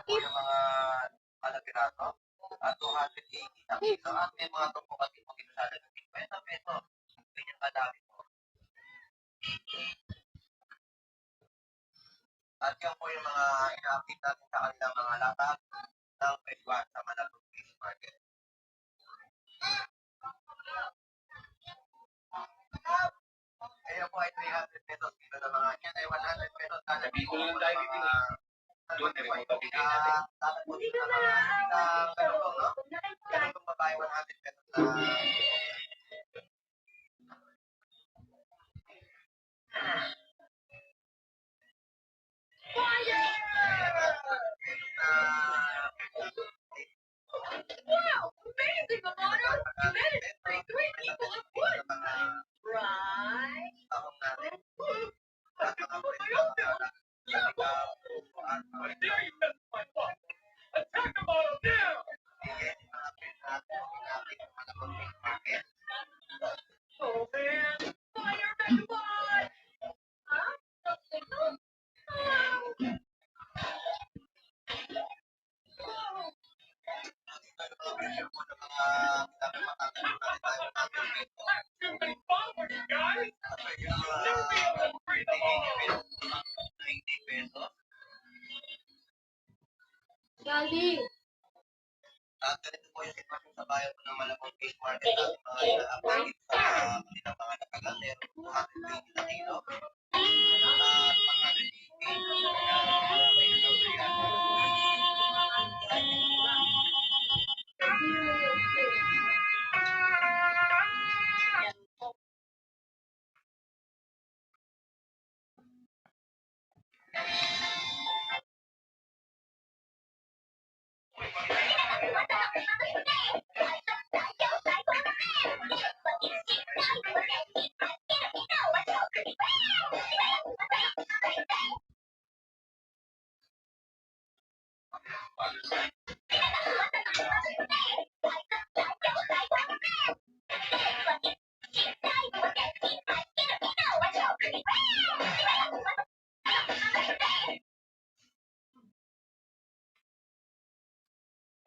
po yung mga kalapirato. 280 na kilo. At may mga tupo kasi po kinasala ng 50 pesos. Ganyan kadami po. At yun po yung mga ina-update natin sa kanilang mga latag ng preswan sa Malabog Fish Market. Kaya po ay 300 pesos kilo na mga yan ay 100 pesos kada kilo po ng mga doon na rin po pabigay natin. Hindi ka na galugong, no? Galugong babae 100 pesos na Wow! Amazing, Amano! You managed to bring 3 people at once! Right? Dare you mess with my boss? Attack him on him now! Oh man! Fire at what? Huh? No signal? Too many followers, guys! You'll be able to free them all! 90 pesos. Daddy! At ganito po yung sitwasyon sa bayan po ng Malabog Fish Market at mga ina-update sa kanilang mga natagal. Meron 220 na kilo. At 180.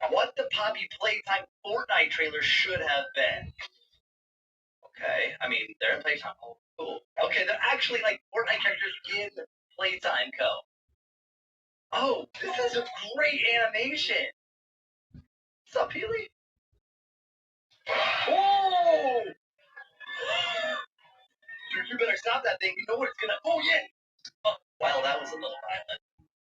What the Poppy Playtime Fortnite trailer should have been. Okay, I mean, they're in Playtime. Oh, cool. Okay, they're actually like Fortnite characters in Playtime Co. Oh, this has a great animation. What's up, Healy? Oh! Dude, you better stop that thing. You know what it's gonna. Oh, yeah! Oh, well, that was a little violent.